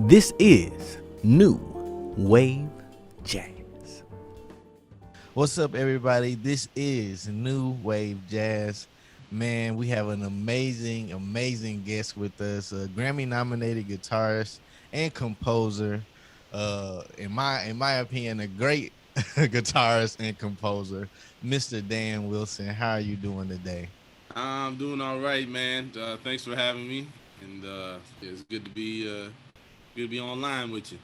This is New Wave Jazz. What's up, everybody? This is New Wave Jazz. Man, we have an amazing guest with us, a Grammy-nominated guitarist and composer. In my opinion, a great guitarist and composer, Mr. Dan Wilson. How are you doing today? I'm doing all right, man. Thanks for having me, and it's good to be online with you.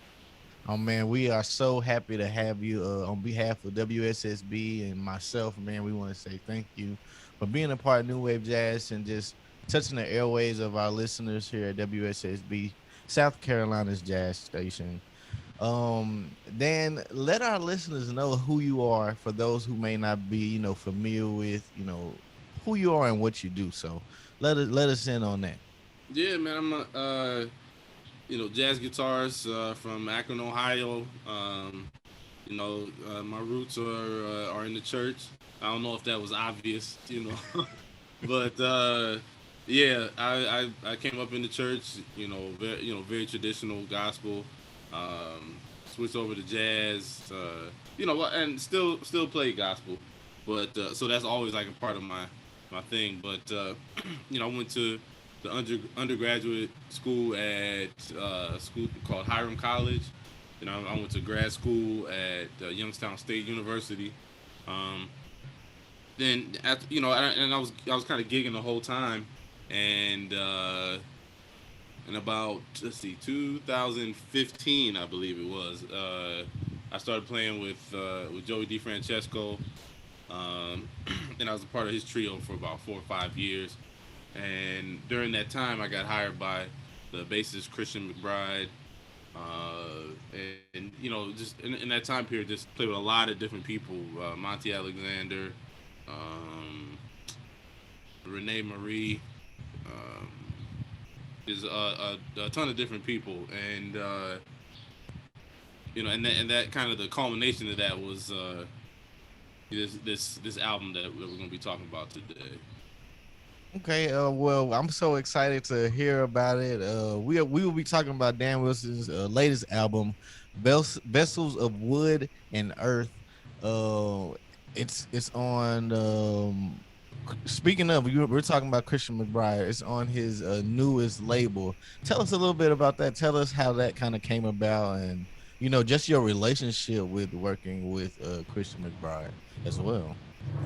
Oh man, we are so happy to have you on behalf of WSSB and myself. Man, we want to say thank you for being a part of New Wave Jazz and just touching the airways of our listeners here at WSSB, South Carolina's jazz station. Dan, let our listeners know who you are for those who may not be, familiar with, who you are and what you do. So let us in on that. Yeah, man. I'm a jazz guitarist from Akron, Ohio. My roots are in the church. I don't know if that was obvious, but yeah, I came up in the church. Very traditional gospel. Switched over to jazz. And still play gospel, but so that's always like a part of my thing. But I went to the undergraduate school at school called Hiram College. I went to grad school at Youngstown State University. Um, then after, and I was kind of gigging the whole time, and in about, let's see, 2015, I believe it was. I started playing with Joey DeFrancesco, um, and I was a part of his trio for about 4 or 5 years. And during that time, I got hired by the bassist Christian McBride, and just in that time period, just played with a lot of different people: Monty Alexander, um, Renee Marie. Um, there's a ton of different people, and and that kind of the culmination of that was this album that we're going to be talking about today. Okay, well, I'm so excited to hear about it. We will be talking about Dan Wilson's latest album, Vessels of Wood and Earth. Uh, it's on. Speaking of, we're talking about Christian McBride. It's on his newest label. Tell us a little bit about that. Tell us how that kind of came about, and just your relationship with working with Christian McBride as well.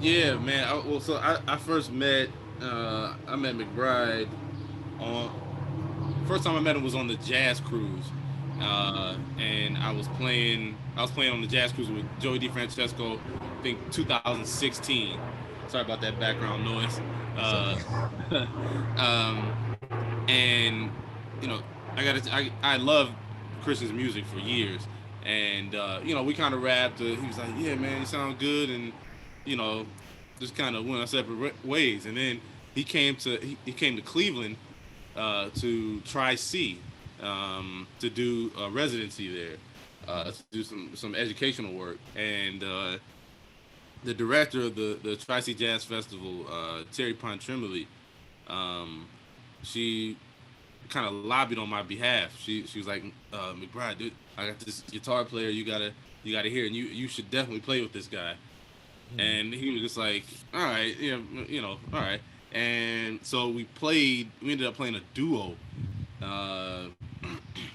Yeah, man. I first met I met McBride on first time I met him was on the Jazz Cruise, and I was playing on the Jazz Cruise with Joey DeFrancesco. I think 2016. Sorry about that background noise. It's Uh, okay. um, and you know I loved Christian's music for years, and we kind of rapped. He was like, "Yeah, man, you sound good," and you know just kind of went our separate ways. And then he came to Cleveland to try C to do a residency there, to do some educational work. And the director of the Tri C Jazz Festival, Terry Pontremoli, um, she kind of lobbied on my behalf. She was like, McBride, dude, I got this guitar player. You gotta hear, and you should definitely play with this guy. Hmm. And he was just like, all right, yeah, all right. And so we played. We ended up playing a duo uh,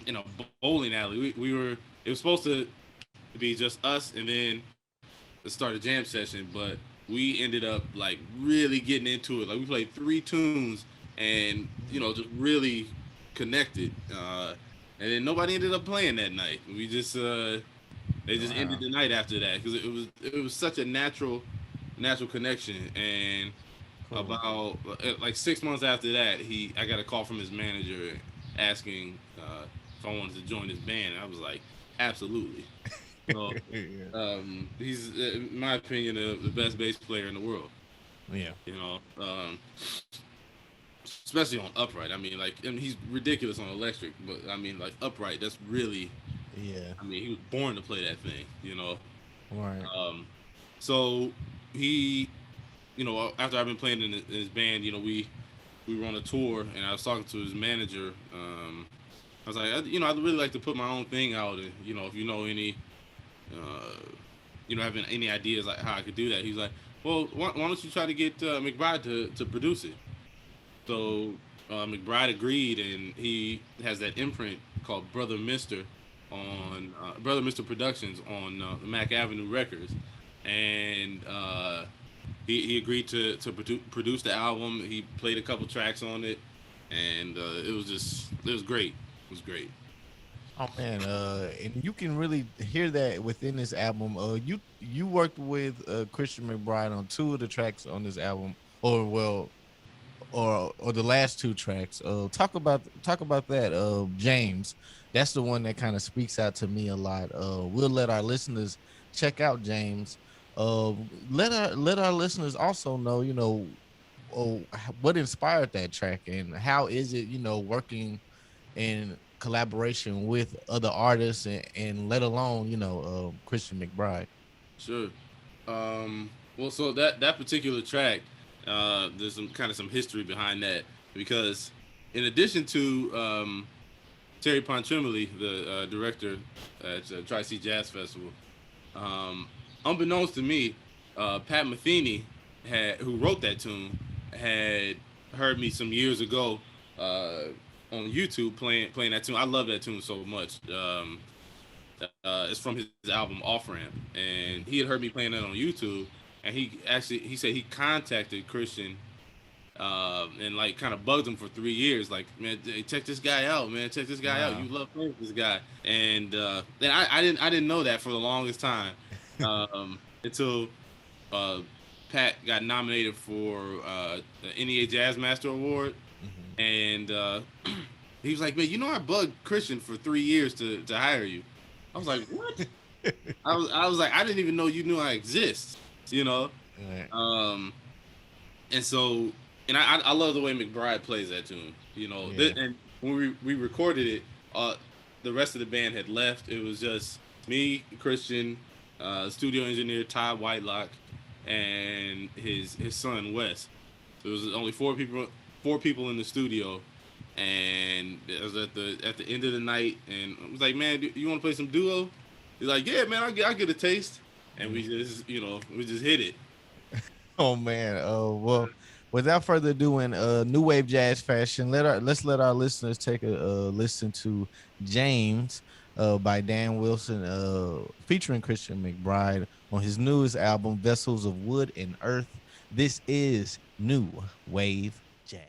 in a bowling alley. We were. It was supposed to be just us, and then start a jam session. But we ended up like really getting into it. Like we played 3 tunes, and just really connected. And then nobody ended up playing that night. We just they just ended Wow. the night after that because it was such a natural connection. And Cool. about like 6 months after that, he I got a call from his manager asking if I wanted to join his band. And I was like, absolutely. So Yeah. he's, in my opinion, the best bass player in the world. Yeah. You know, especially on upright. I mean, like, and he's ridiculous on electric, but I mean, like upright. That's really. Yeah. I mean, he was born to play that thing. Right. Um, so he, after I've been playing in his band, we were on a tour, and I was talking to his manager. I was like, I'd really like to put my own thing out, and if you know any, uh, having any ideas like how I could do that. He's like, well, why don't you try to get McBride to produce it? So McBride agreed, and he has that imprint called Brother Mister on Brother Mister Productions on Mac Avenue Records, and he agreed to produce the album. He played a couple tracks on it, and it was great. It was great. Oh man, and you can really hear that within this album. You worked with Christian McBride on two of the tracks on this album, or well, or the last two tracks. Talk about that. James, that's the one that kind of speaks out to me a lot. We'll let our listeners check out James. Uh, let our listeners also know, what inspired that track and how is it, working in collaboration with other artists and let alone, Christian McBride. Sure. Well, so that particular track, there's some history behind that because, in addition to Terry Pontremoli, the director at Tri C Jazz Festival, um, unbeknownst to me, Pat Metheny who wrote that tune, had heard me some years ago uh, on YouTube playing that tune. I love that tune so much. It's from his album Off Ramp, and he had heard me playing that on YouTube, and he said he contacted Christian and like kind of bugged him for 3 years. Like, man, check this guy out, man. Check this guy out. Wow. You love playing with this guy, and then I didn't know that for the longest time until uh, Pat got nominated for the NEA Jazz Master Award, Mhm. and he was like, man, I bugged Christian for 3 years to hire you. I was like, what? I was like, I didn't even know you knew I exist, you know. Right. Um, and so, and I love the way McBride plays that tune, Yeah. And when we recorded it, the rest of the band had left. It was just me, Christian, studio engineer Todd Whitelock, and his son Wes. There was only four people in the studio, and it was at the end of the night, and I was like, man, you want to play some duo? He's like, yeah, man, I get a taste, and we just hit it. Oh man. Well, without further ado, in new wave jazz fashion, let's let our listeners take a listen to James by Dan Wilson, featuring Christian McBride on his newest album, Vessels of Wood and Earth. This is new wave jazz.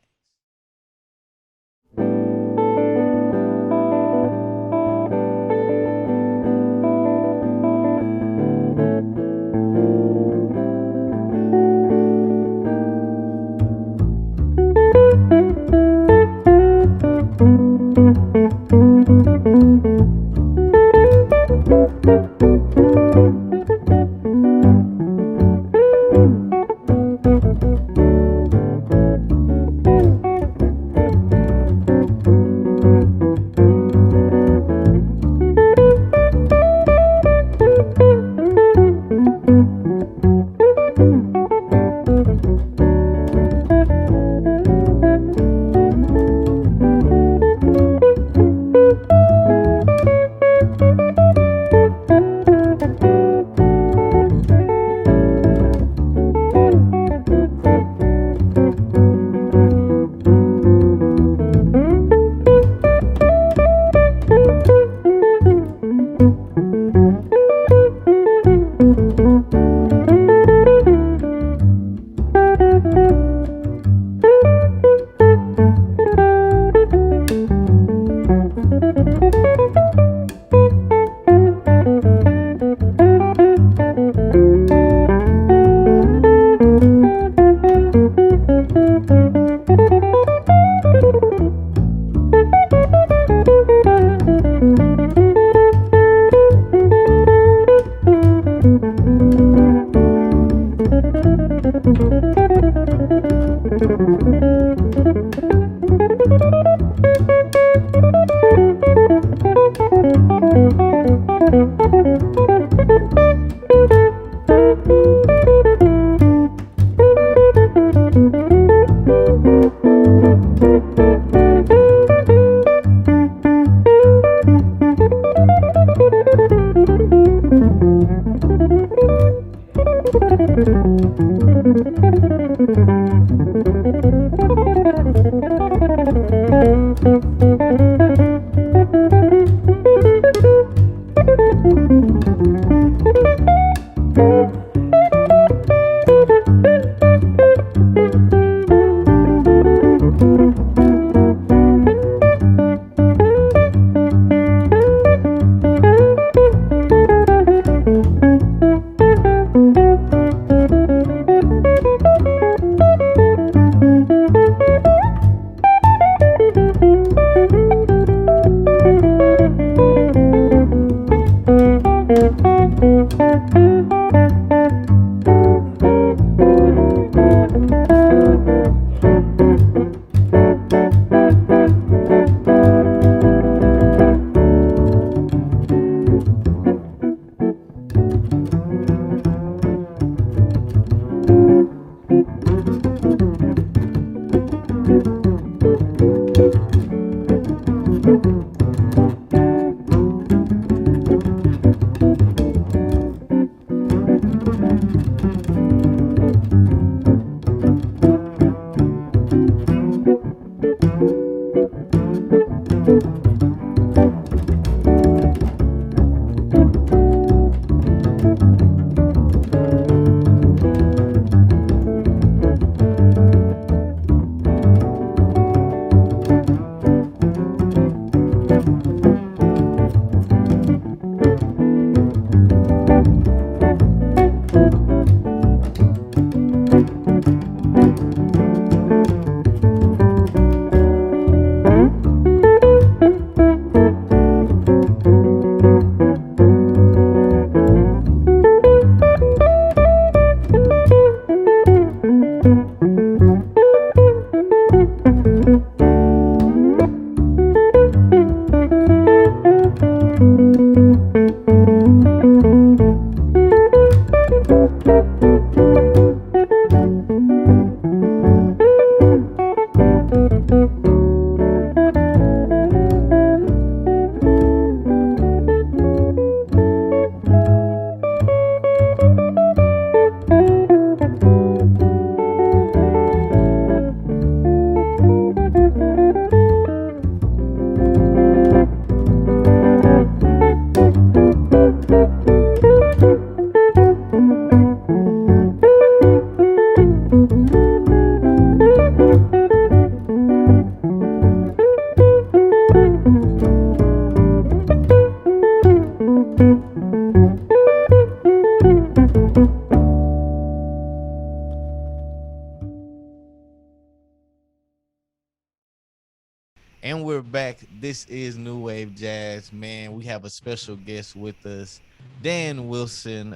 And we're back. This is New Wave Jazz, man. We have a special guest with us, Dan Wilson,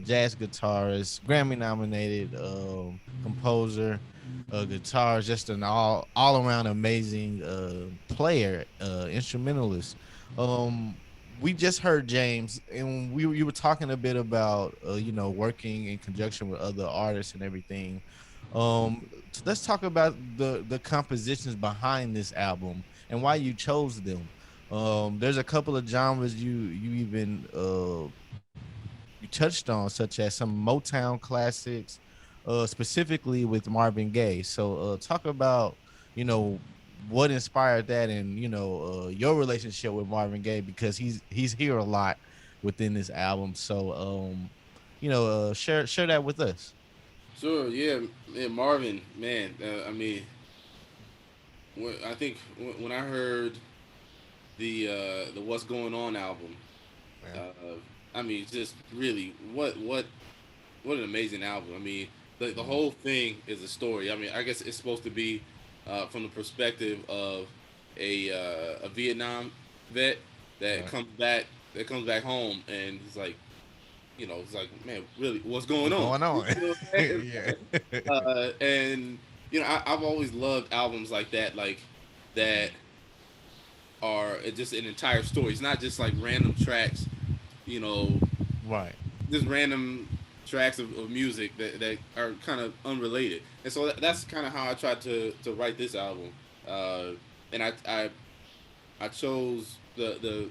jazz guitarist, Grammy nominated composer, guitarist, just an all around amazing player, instrumentalist. Um, we just heard James, and you were talking a bit about working in conjunction with other artists and everything. So let's talk about the compositions behind this album and why you chose them. There's a couple of genres you even you touched on, such as some Motown classics, specifically with Marvin Gaye. So talk about you know what inspired that, and your relationship with Marvin Gaye, because he's here a lot within this album. So share that with us. Sure, yeah, yeah, Marvin, man. I mean, I think when I heard the What's Going On album, Yeah. uh, I mean, just really, what an amazing album. I mean, the Mhm. whole thing is a story. I mean, I guess it's supposed to be from the perspective of a Vietnam vet that Right. comes back home, and he's like, it's like, man, really, what's going What's on? going on? You know what I'm Yeah. saying? And I've always loved albums like that, like that are just an entire story. It's not just like random tracks, you know, Right. just random tracks of music that are kind of unrelated. And so that's kind of how I tried to write this album. Uh, and I chose the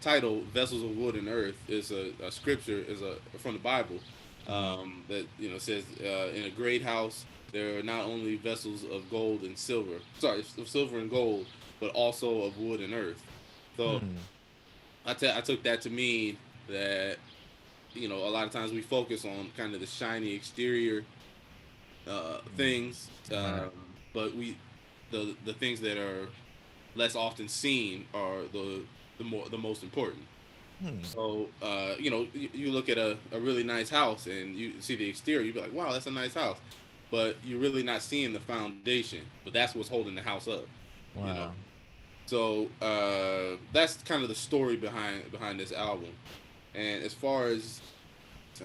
title "Vessels of Wood and Earth" is a scripture, is a from the Bible, Mhm. that says, in a great house there are not only vessels of gold and silver, sorry, of silver and gold, but also of wood and earth. So Hmm. I took that to mean that a lot of times we focus on kind of the shiny exterior things, Right. but the things that are less often seen are the most important. Hmm. So you look at a really nice house and you see the exterior, you be like, wow, that's a nice house, but you're really not seeing the foundation. But that's what's holding the house up, you know. Wow. So that's kind of the story behind this album. And as far as uh,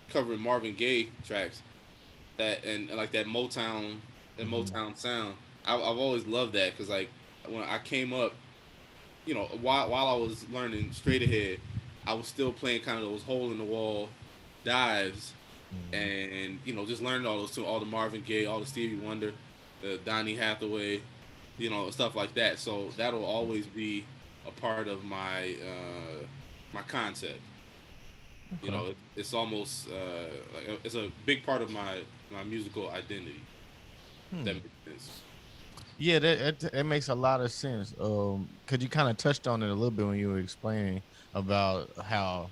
covering Marvin Gaye tracks, that and like that Hmm. Motown sound, I've always loved that because like when I came up, while I was learning straight ahead, I was still playing kind of those hole in the wall dives, Hmm. and just learning all those too, all the Marvin Gaye, all the Stevie Wonder, the Donny Hathaway, stuff like that. So that'll always be a part of my concept. Okay. It's almost like it's a big part of my musical identity. If that Hmm. makes sense. Yeah, that makes a lot of sense. Cause you kind of touched on it a little bit when you were explaining about how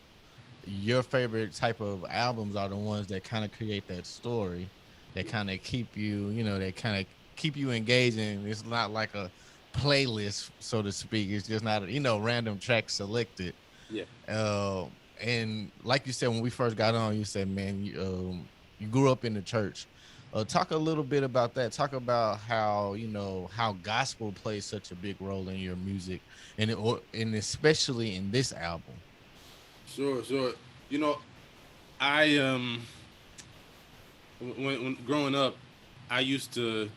your favorite type of albums are the ones that kind of create that story, that kind of keep you, that kind of keep you engaging. It's not like a playlist, so to speak. It's just not, random tracks selected. Yeah. Uh, and like you said, when we first got on, you said, man, you grew up in the church. Talk a little bit about that. Talk about how how gospel plays such a big role in your music, and especially in this album. Sure, sure. You know, I when growing up, I used to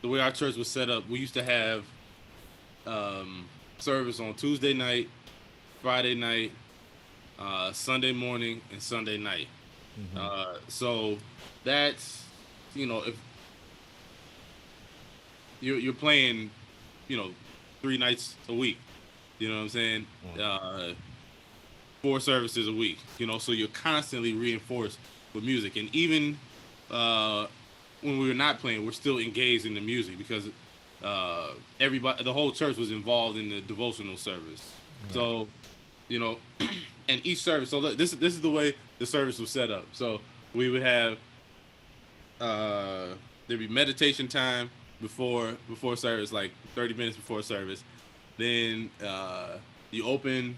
the way our church was set up. We used to have um, service on Tuesday night, Friday night, Sunday morning, and Sunday night. Hmm. So that's if you're playing, you know, 3 nights a week. You know what I'm saying? Uh, 4 services a week. So you're constantly reinforced with music, and even uh, when we were not playing, we're still engaged in the music because everybody, the whole church was involved in the devotional service. Right. So you know, and each service. So this is the way the service was set up. So we would have uh, there'd be meditation time before service, like 30 minutes before service. Then you open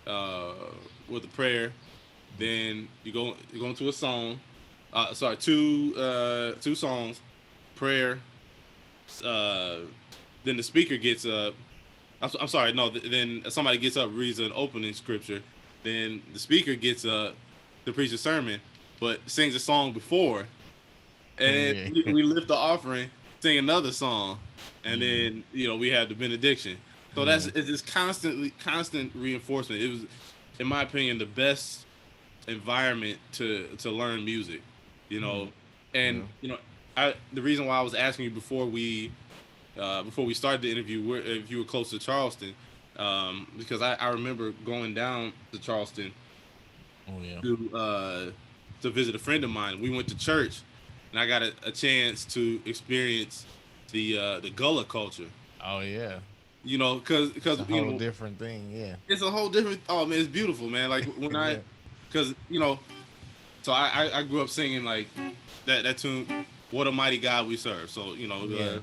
uh, with a prayer. Then you go into a song. Sorry, two songs, prayer. Uh, then the speaker gets up. I'm sorry, no. Then somebody gets up, reads an opening scripture. Then the speaker gets up to preach a sermon, but sings a song before, and Yeah. we lift the offering, sing another song, and Mhm. then we have the benediction. So Yeah. it's just constant reinforcement. It was, in my opinion, the best environment to learn music. You Hmm. know, and Yeah. the reason why I was asking you before we started the interview, if you were close to Charleston, because I remember going down to Charleston Oh yeah. to uh, to visit a friend of mine. We went to church, and I got a chance to experience the Gullah culture. Oh yeah. It's Because a whole different thing. Yeah. it's a whole different. Oh man, it's beautiful, man. Like when Yeah. because so I grew up singing like that tune. What a mighty God we serve. So Yeah.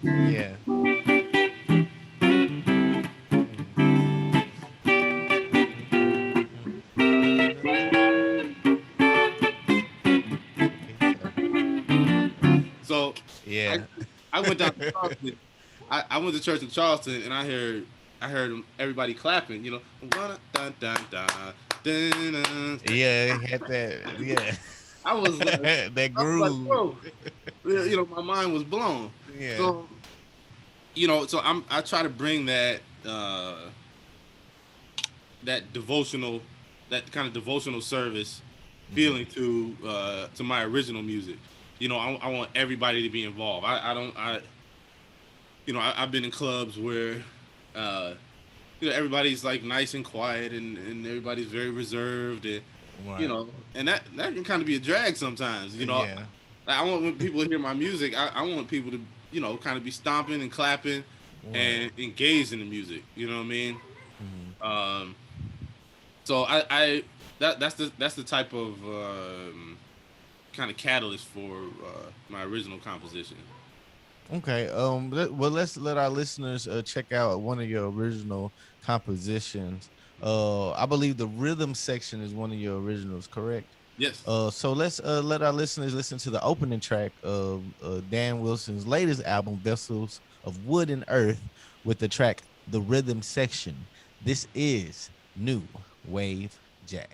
Yeah. so I Yeah. I went down to Charleston. I went to church in Charleston, and I heard everybody clapping. Dun, dun, dun, dun, dun, dun. Yeah, it had that. Yeah. I was like, That groove. whoa, my mind was blown. Yeah. So so I try to bring that devotional, that kind of devotional service Hmm. feeling to my original music. I want everybody to be involved. I don't I've been in clubs where uh, everybody's like nice and quiet, and everybody's very reserved, and Right. that can kind of be a drag sometimes. Yeah. I want when people hear my music, I want people to kind of be stomping and clapping Right. and engaged in the music. You know what I mean? Hmm. Um, so I that's the type of kind of catalyst for my original composition. Okay. Well, let's let our listeners check out one of your original compositions. I believe the rhythm section is one of your originals, correct? Yes. So let's let our listeners listen to the opening track of Dan Wilson's latest album, Vessels of Wood and Earth, with the track "The Rhythm Section." This is New Wave Jazz.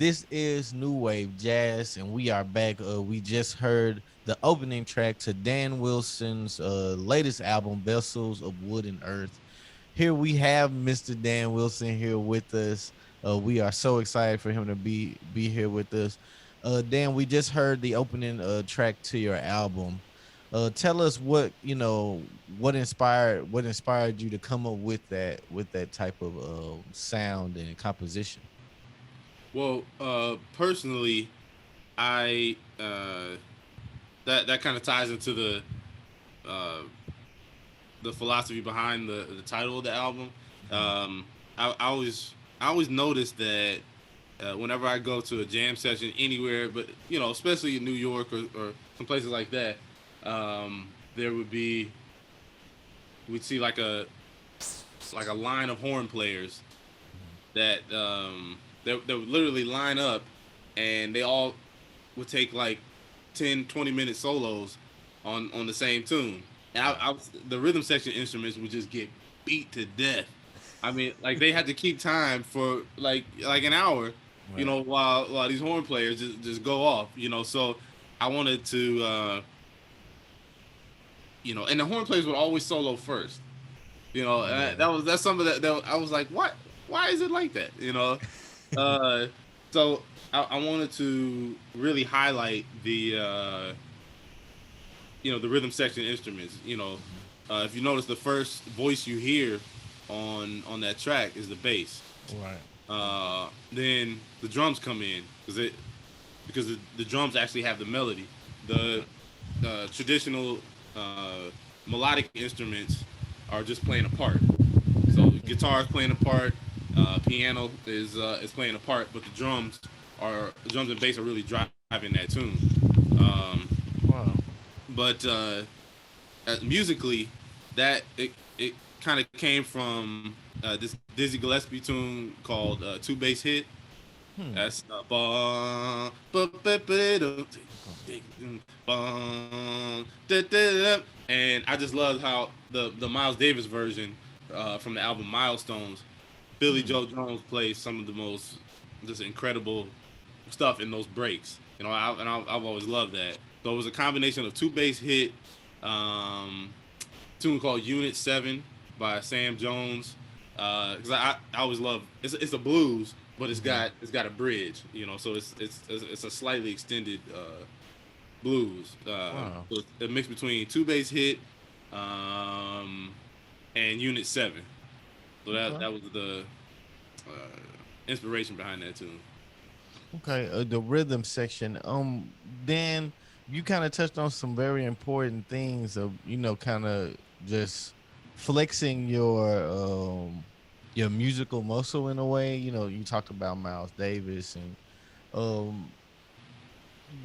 This is New Wave Jazz, and we are back. We just heard the opening track to Dan Wilson's latest album, Vessels of Wood and Earth. Here we have Mr. Dan Wilson here with us. We are so excited for him to be here with us. Dan, we just heard the opening track to your album. Tell us what inspired you to come up with that type of sound and composition. Well, personally, I that kind of ties into uh, the philosophy behind the title of the album. Um, I always notice that whenever I go to a jam session anywhere, but especially in New York or some places like that, there would be we'd see like a line of horn players that they would literally line up, and they all would take like 10, 20 minute solos on the same tune. And the rhythm section instruments would just get beat to death. I mean, like they had to keep time for like an hour, Right. while these horn players just go off, So I wanted to, and the horn players would always solo first, and Yeah. that's something that I was like, what? Why is it like that? Uh, so I wanted to really highlight the rhythm section instruments. If you notice, the first voice you hear on that track is the bass. Right. Then the drums come in because the drums actually have the melody. The traditional melodic instruments are just playing a part. So guitar is playing a part, piano is playing a part, but the drums and bass are really driving that tune. Um, Wow. but musically, that it kind of came from this Dizzy Gillespie tune called Two Bass Hit. Hmm. That's and I just love how the Miles Davis version from the album Milestones, Billy Hmm. Joe Jones plays some of the most just incredible stuff in those breaks. I've always loved that. So it was a combination of Two Bass Hit, um, tune called Unit 7 by Sam Jones. Because I always love it's a blues, but it's got a bridge, so it's a slightly extended blues. Wow. So it's a mix between Two Bass Hit um, and Unit 7. So that Okay. that was the uh, inspiration behind that tune. Okay. The rhythm section. Dan, you kind of touched on some very important things of kind of just flexing your musical muscle in a way. You talked about Miles Davis and um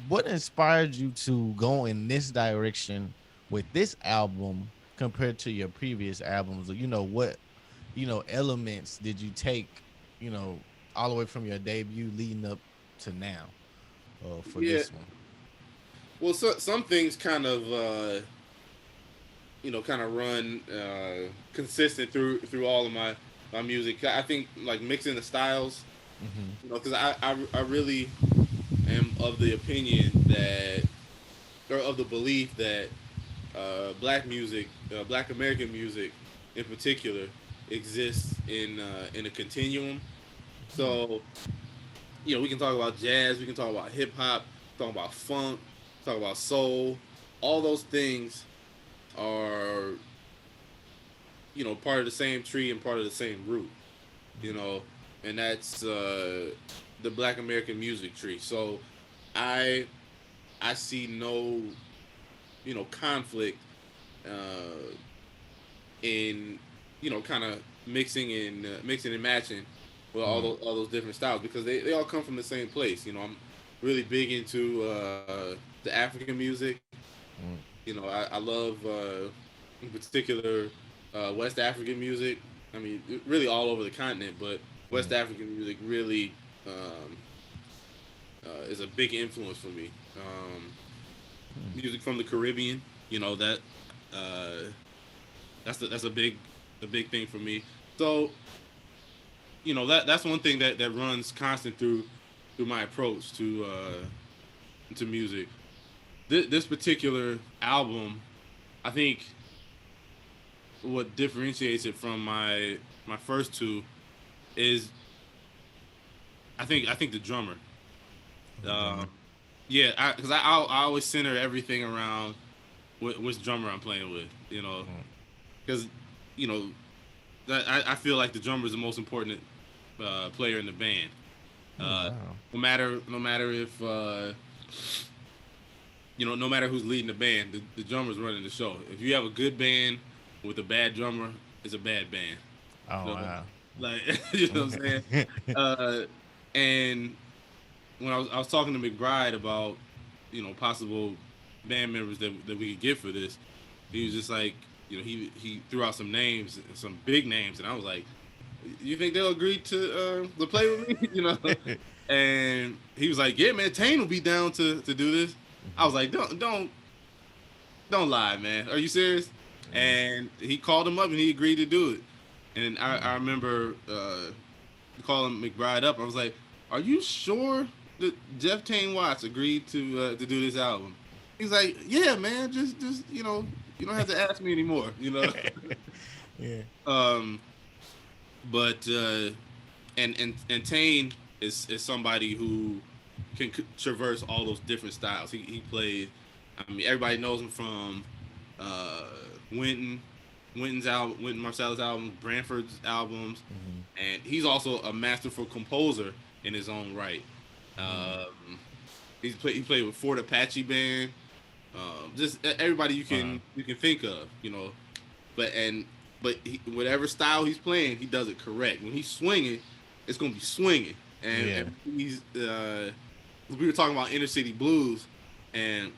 what inspired you to go in this direction with this album compared to your previous albums? Or, what elements did you take, you know, all the way from your debut leading up to now for Yeah. this one? Well, some things kind of run consistent through all of my music. I think like mixing the styles, Hmm. because I really am of the opinion that, or of the belief that black music, black American music in particular, exists in a continuum. Hmm. So we can talk about jazz, we can talk about hip hop, talk about funk, talk about soul. All those things are part of the same tree and part of the same root. You know, and that's the Black American music tree. So I I see no conflict uh, in kind of mixing and matching with Right. all those different styles, because they all come from the same place. I'm really big into the African music. Mm. I love in particular West African music. I mean, really all over the continent, but West Mm. African music really is a big influence for me. Mm. Music from the Caribbean, that uh, that's a big thing for me. So that's one thing that runs constant my approach to music. This particular album, I think, what differentiates it from my first two is I think the drummer. Um, yeah, because I always center everything around which drummer I'm playing with. Because you know I feel like the drummer is the most important player in the band. Oh, Uh, wow. no matter if no matter who's leading the band, the drummer's running the show. If you have a good band with a bad drummer, it's a bad band. Oh, So, wow. like, you know what I'm saying? Uh, and when I was talking to McBride about possible band members that we could get for this, he was just like, he threw out some names, some big names, and I was like, you think they'll agree to play with me? And he was like, yeah, man, Tane will be down to do this. I was like, don't lie, man. Are you serious? And he called him up and he agreed to do it. And I remember calling McBride up. I was like, are you sure that Jeff Tane Watts agreed to do this album? He's like, yeah, man, just you don't have to ask me anymore. Yeah. But and Tane is somebody who can traverse all those different styles. He played. I mean, everybody knows him from Wynton's album, Wynton Marsali's album, Branford's albums, and he's also a masterful composer in his own right. He played with Fort Apache Band, just everybody you can think of, but whatever style he's playing, he does it correct. When he's swinging, it's gonna be swinging, and he's we were talking about inner city blues, and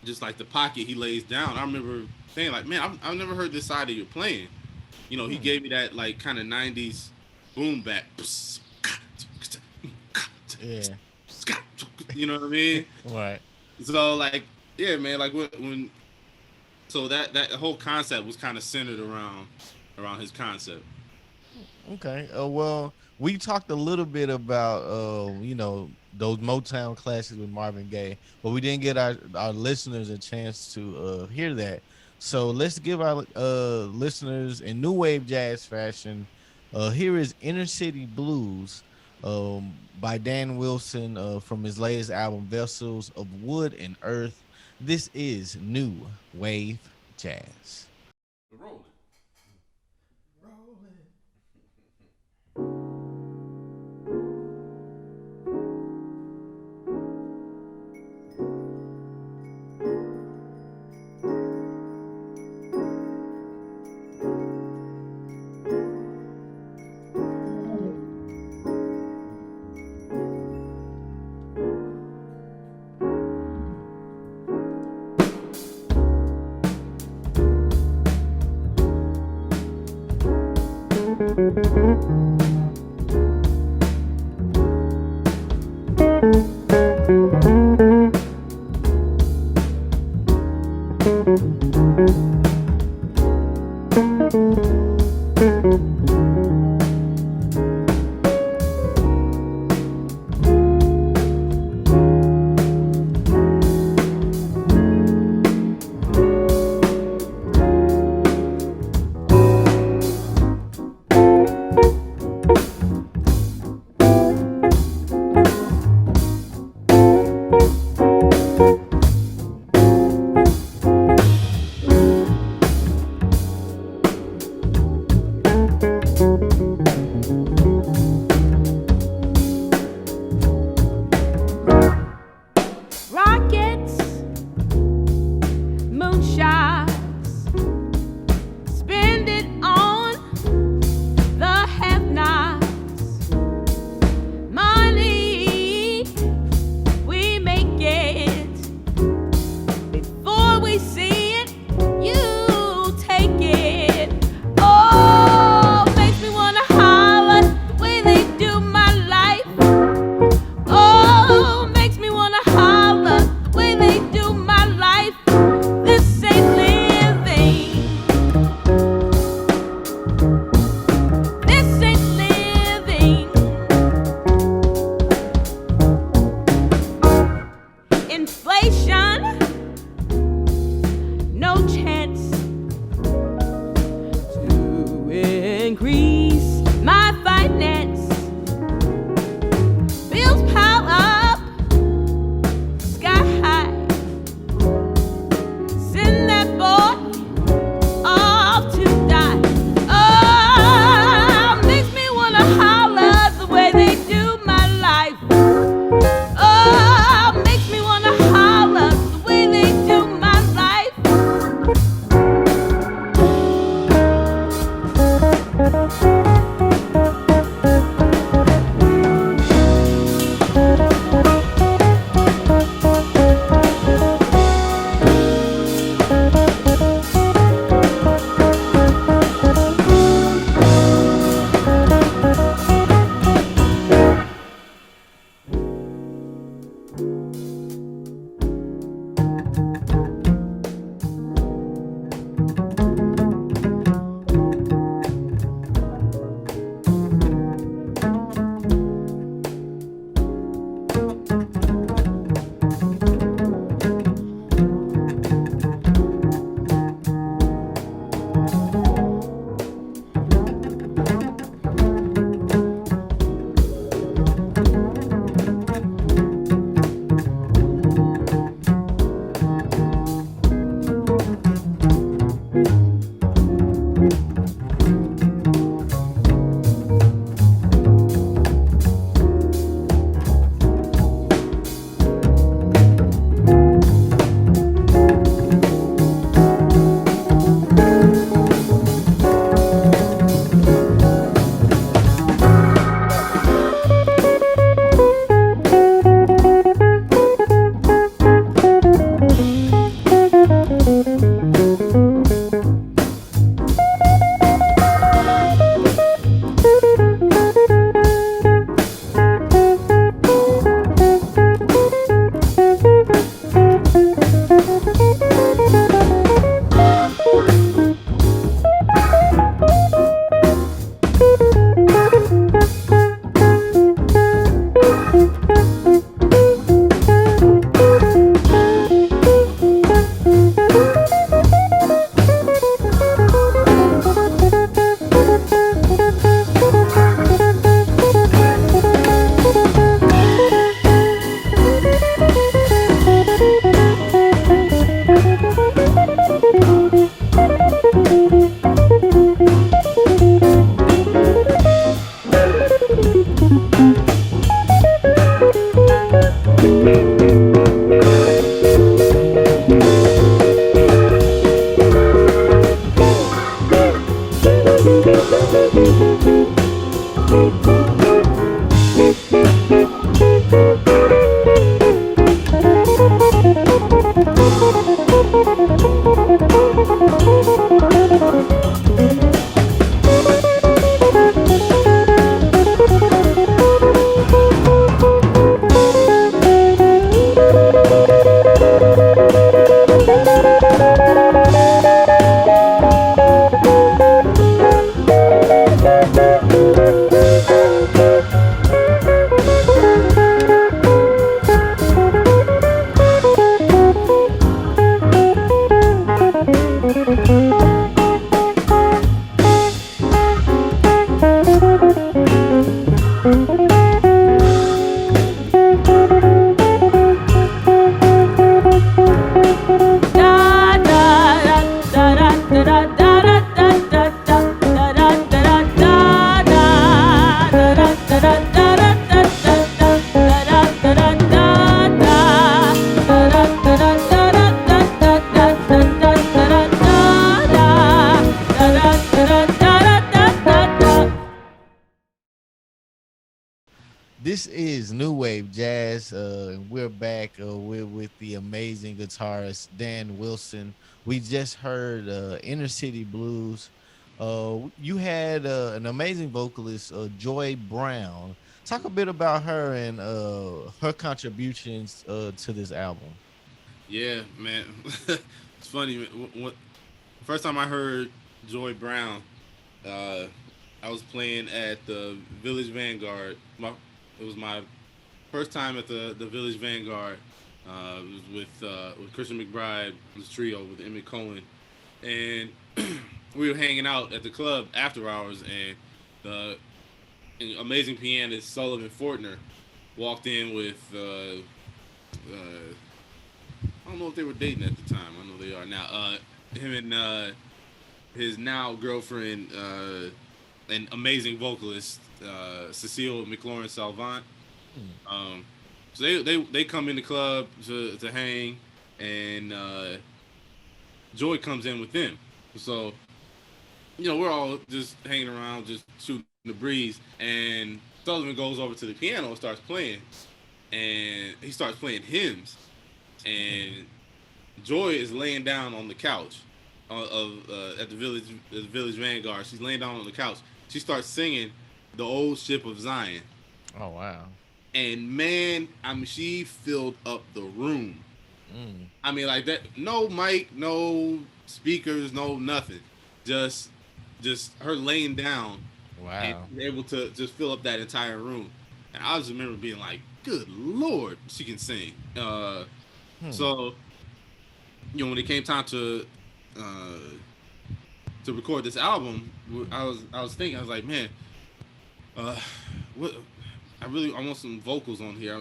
just like the pocket he lays down. I remember saying like, man, I've never heard this side of your playing. He gave me that like kind of 90s boom back. Yeah. You know what I mean? Right. So like, yeah, man, like when so that whole concept was kind of centered around his concept. Okay. Well, we talked a little bit about those Motown classics with Marvin Gaye, but we didn't get our listeners a chance to hear that. So let's give our listeners in new wave jazz fashion. Here is Inner City Blues by Dan Wilson from his latest album, Vessels of Wood and Earth. This is new wave jazz. Roll. inflation, no chance to increase my finance. Bills pile up, sky high. Send that boy off to die. Oh, makes me wanna holler the way they do my life. Oh, makes me wanna holler the way they do my life. This is New Wave Jazz, and we're back. We're with the amazing guitarist Dan Wilson. We just heard Inner City Blues. You had an amazing vocalist, Joy Brown. Talk a bit about her and her contributions to this album. Yeah, man. It's funny. First time I heard Joy Brown, uh, I was playing at the Village Vanguard. It was my first time at the Village Vanguard, It was with Christian McBride, this trio with Emmett Cohen, and we were hanging out at the club after hours, and the amazing pianist Sullivan Fortner walked in with I don't know if they were dating at the time. I know they are now. Him and his now girlfriend, an amazing vocalist, Cecile McLaurin Salvant. Um, so they come in the club to hang, and Joy comes in with them. So we're all just hanging around, just shooting the breeze, and Sullivan goes over to the piano and starts playing, and he starts playing hymns, and Joy is laying down on the couch at the Village Vanguard. She's laying down on the couch. She starts singing "The Old Ship of Zion," Oh wow. and man, I mean, she filled up the room. Mm. I mean, like that. No mic, no speakers, no nothing. Just her laying down and Wow. able to just fill up that entire room. And I just remember being like, "Good Lord, she can sing." So when it came time to record this album, I was thinking, I was like, man, what I want some vocals on here.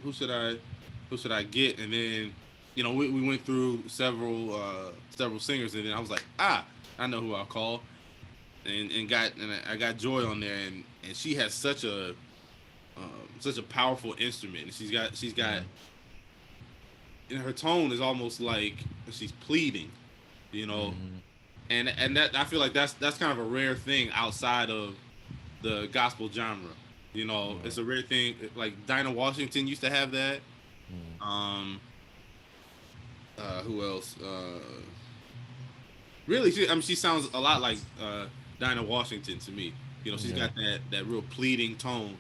Who should I get? And then we went through several singers, and then I was like, I know who I'll call, and I got Joy on there, and she has such a powerful instrument, and she's got and her tone is almost like she's pleading, and that I feel like that's kind of a rare thing outside of the gospel genre. It's a rare thing. Like Dinah Washington used to have that. Who else? Really, she sounds a lot like Dinah Washington to me. She's got that real pleading tone.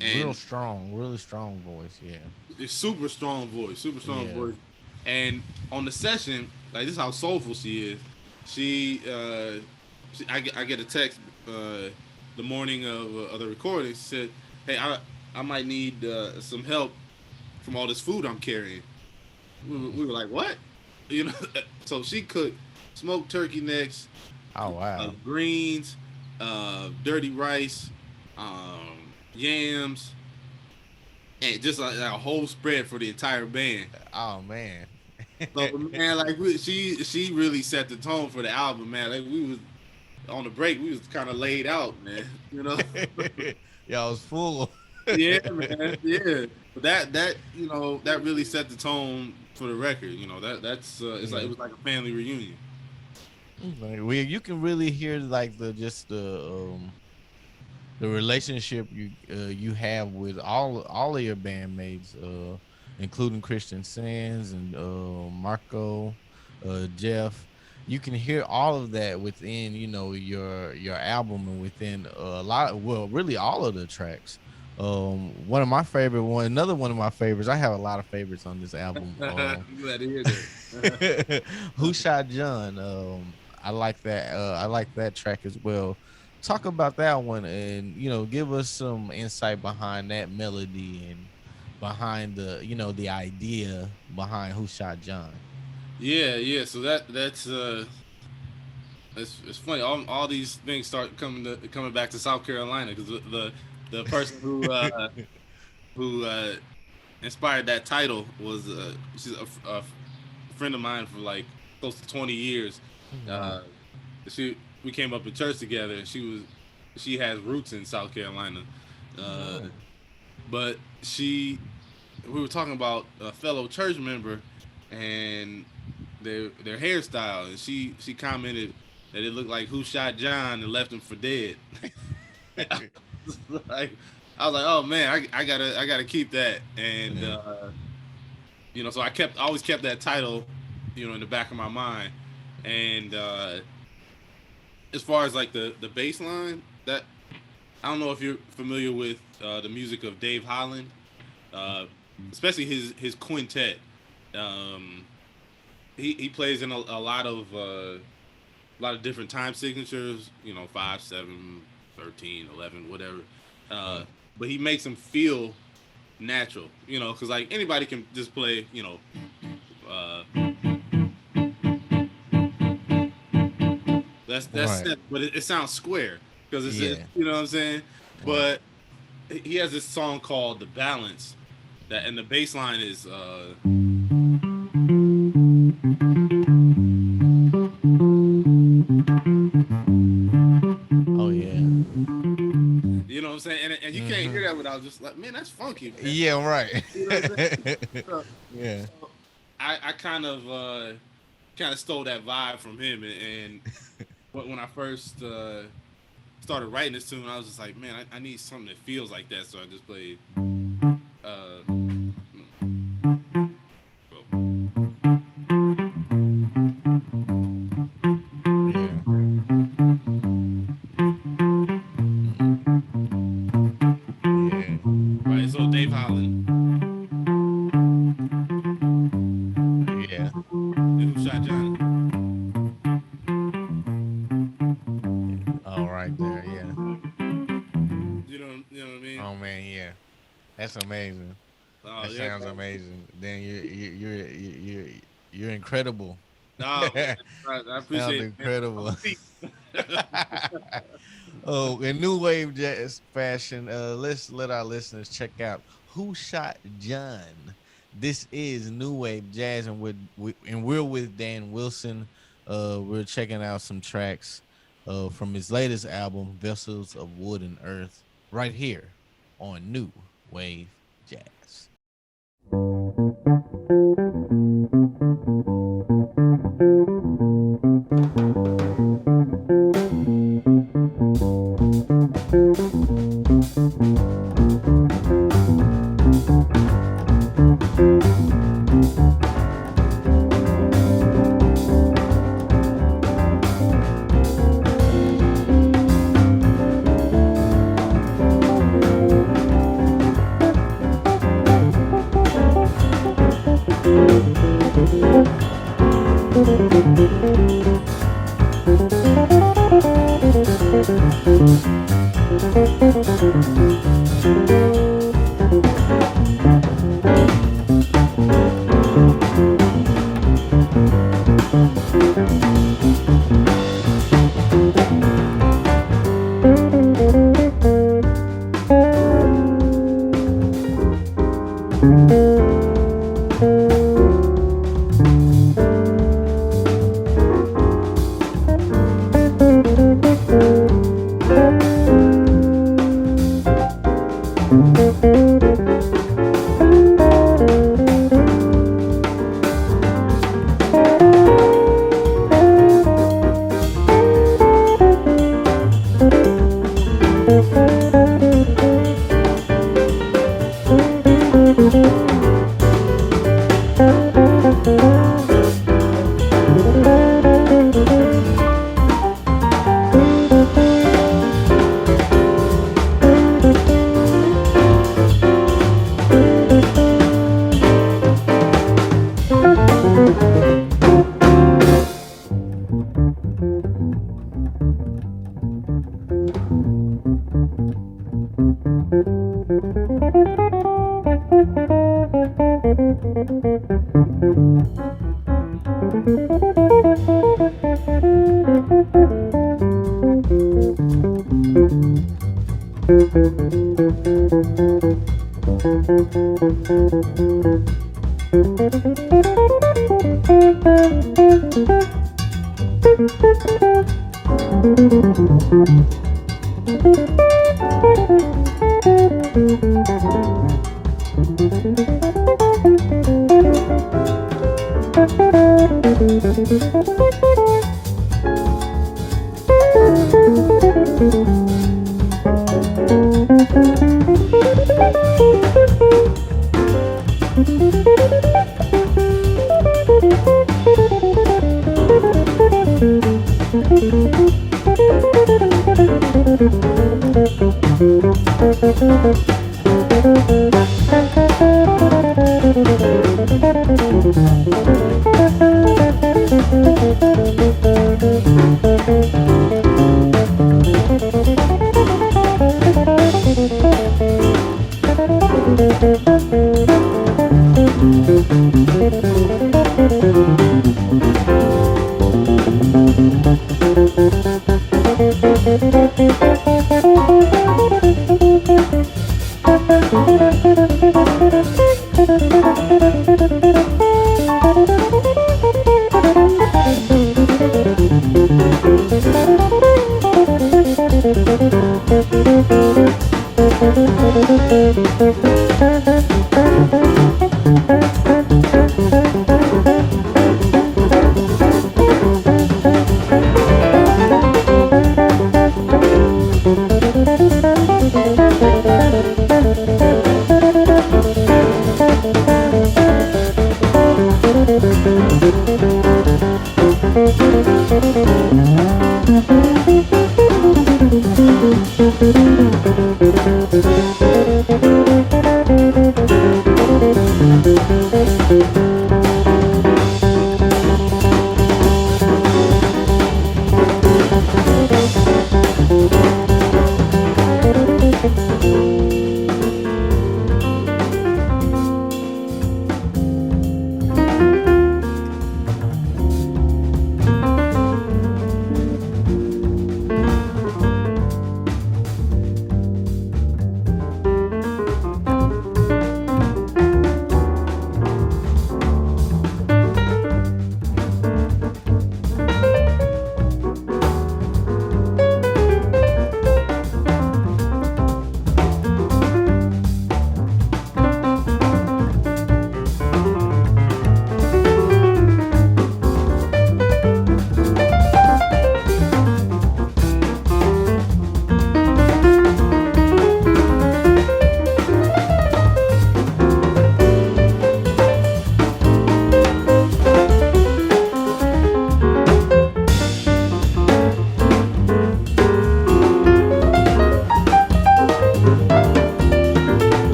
Real strong, really strong voice. Yeah. It's super strong voice. And on the session, like this is how soulful she is. I get a text the morning of the recording. She said, "Hey, I might need some help from all this food I'm carrying." We were like, "What?" So she cooked smoked turkey necks, Oh wow. greens, dirty rice, yams, and just like a whole spread for the entire band. Oh man. So man, like she really set the tone for the album, man. Like we was on the break, we was kind of laid out, man. Yeah, I was full. Yeah, man, yeah. But that really set the tone for the record. That's it's like it was like a family reunion. Like, you can really hear like the relationship you have with all of your bandmates, including Christian Sands and Marco, Jeff. You can hear all of that within your album and within a lot. Well, really all of the tracks. One of my favorite another one of my favorites. I have a lot of favorites on this album. I'm glad to hear that. Who Shot John? I like that. I like that track as well. Talk about that one, and give us some insight behind that melody and behind the idea behind Who Shot John. Yeah. So that's it's funny. All these things start coming back to South Carolina because the person who inspired that title was she's a friend of mine for like close to 20 years. We came up in church together, and she has roots in South Carolina, but we were talking about a fellow church member and their hairstyle, and she commented that it looked like Who Shot John and left him for dead. Like I was like, oh man, I gotta keep that, and so I always kept that title, in the back of my mind, and as far as like the bass line, that I don't know if you're familiar with the music of Dave Holland, especially his quintet. He plays in a lot of different time signatures, 5/7, 13, 11, whatever. But he makes them feel natural, because like anybody can just play, uh, that's Right. but it sounds square because Yeah. you know what I'm saying. Right. But he has this song called "The Balance," and the bass line is Oh yeah. you know what I'm saying, and you can't hear Hmm. that without just like, man, that's funky, man. Yeah. Right. You know what I'm saying? So, Yeah. so I kind of stole that vibe from him, and when I first started writing this tune, I was just like, man, I need something that feels like that, so I just played. Uh, Yeah. Yeah. right, so Dave Holland, Yeah. and Who Shot Johnny. All right there. Yeah. You know what I mean? Oh man. Yeah. That's amazing. Oh That yeah, sounds bro. amazing. Then you're incredible. Oh man, I Sound appreciate it, man. I'm incredible. deep. Oh, in new wave jazz fashion, let's let our listeners check out Who Shot John. This is new wave jazz, and we're with Dan Wilson. We're checking out some tracks from his latest album, Vessels of Wood and Earth, right here on New Wave Jazz.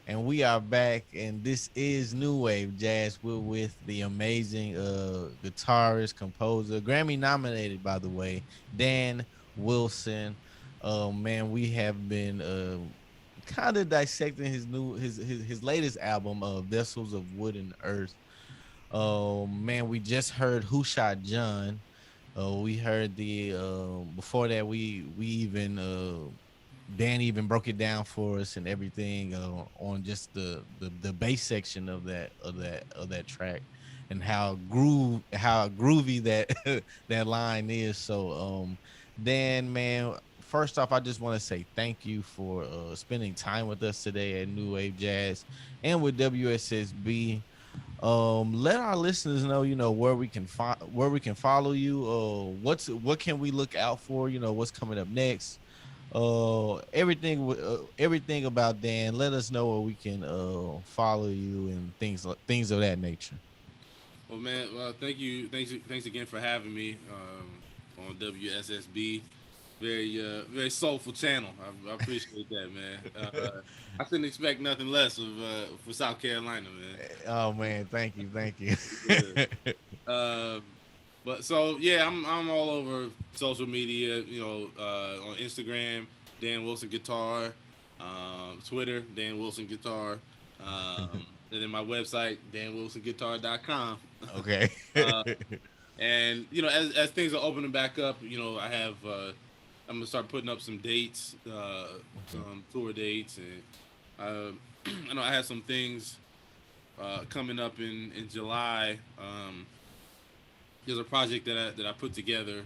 And we are back, and this is New Wave Jazz. We're with the amazing guitarist, composer, Grammy nominated, by the way, Dan Wilson. Man, we have been kind of dissecting his latest album, Vessels of Wood and Earth. Man, we just heard Who Shot John. We heard the before that we even Dan even broke it down for us and everything on just the bass section of that track and how groovy that that line is. So Dan, man, first off, I just want to say thank you for spending time with us today at New Wave Jazz and with WSSB. Let our listeners know, where we can follow you. What can we look out for? What's coming up next. Everything about Dan. Let us know where we can follow you and things of that nature. Well, man, thank you, thanks again for having me on WSSB. Very soulful channel. I appreciate that, man. I couldn't expect nothing less of for South Carolina, man. Oh man, thank you. Yeah. Um, but so yeah, I'm all over social media. On Instagram, Dan Wilson Guitar, Twitter, Dan Wilson Guitar, and then my website, danwilsonguitar.com. Okay. uh, and as things are opening back up, I have I'm gonna start putting up some dates, some tour dates, and I know I have some things coming up in July. There's a project that I put together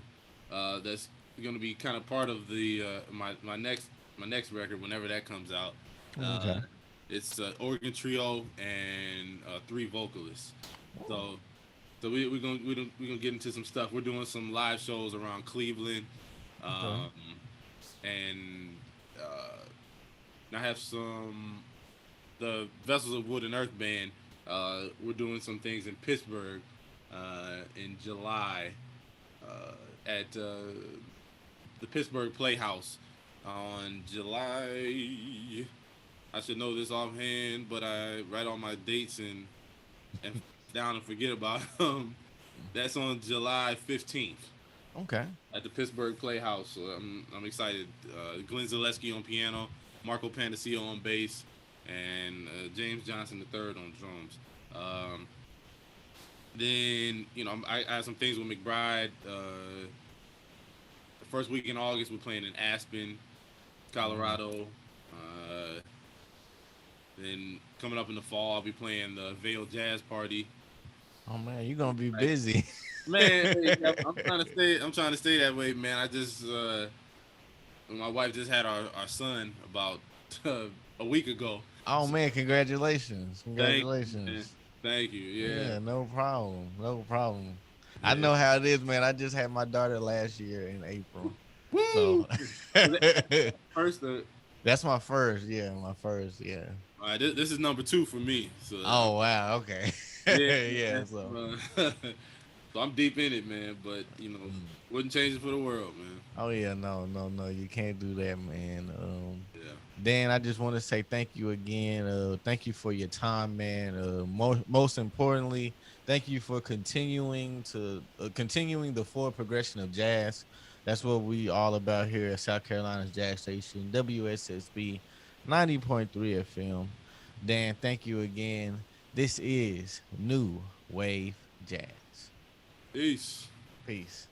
that's going to be kind of part of the my next record whenever that comes out. Uh, Okay. it's organ trio and three vocalists. So we're gonna get into some stuff. We're doing some live shows around Cleveland, Okay. um, and I have some the Vessels of Wood and Earth band. We're doing some things in Pittsburgh in July at the Pittsburgh Playhouse on July. I should know this offhand, but I write all my dates and down and forget about them. That's on July 15th Okay. at the Pittsburgh Playhouse. So I'm excited. Glenn Zaleski on piano, Marco Pandesio on bass, and James Johnson III on drums. Then I have some things with McBride. The first week in August we're playing in Aspen, Colorado. Uh, then coming up in the fall I'll be playing the Vail Jazz Party. Oh man, you're gonna be Right. busy. Man, hey, I'm trying to stay. I'm trying to stay that way, man. I just my wife just had our son about a week ago. Oh So man, congratulations. thank you, man. Congratulations. Thank you. Yeah. Yeah, no problem. No problem. I Yeah. know how it is, man. I just had my daughter last year in April. Woo! So So first, that's my first. Yeah, my first. Yeah. all right, this is number two for me. So Oh wow. Okay. yeah, Yeah. So. so I'm deep in it, man. But Mm. wouldn't change it for the world, man. Oh yeah. No. No. No. You can't do that, man. Yeah. Dan, I just want to say thank you again. Thank you for your time, man. Most importantly, thank you for continuing the forward progression of jazz. That's what we all about here at South Carolina's Jazz Station, WSSB 90.3 FM. Dan, thank you again. This is New Wave Jazz. Peace. Peace.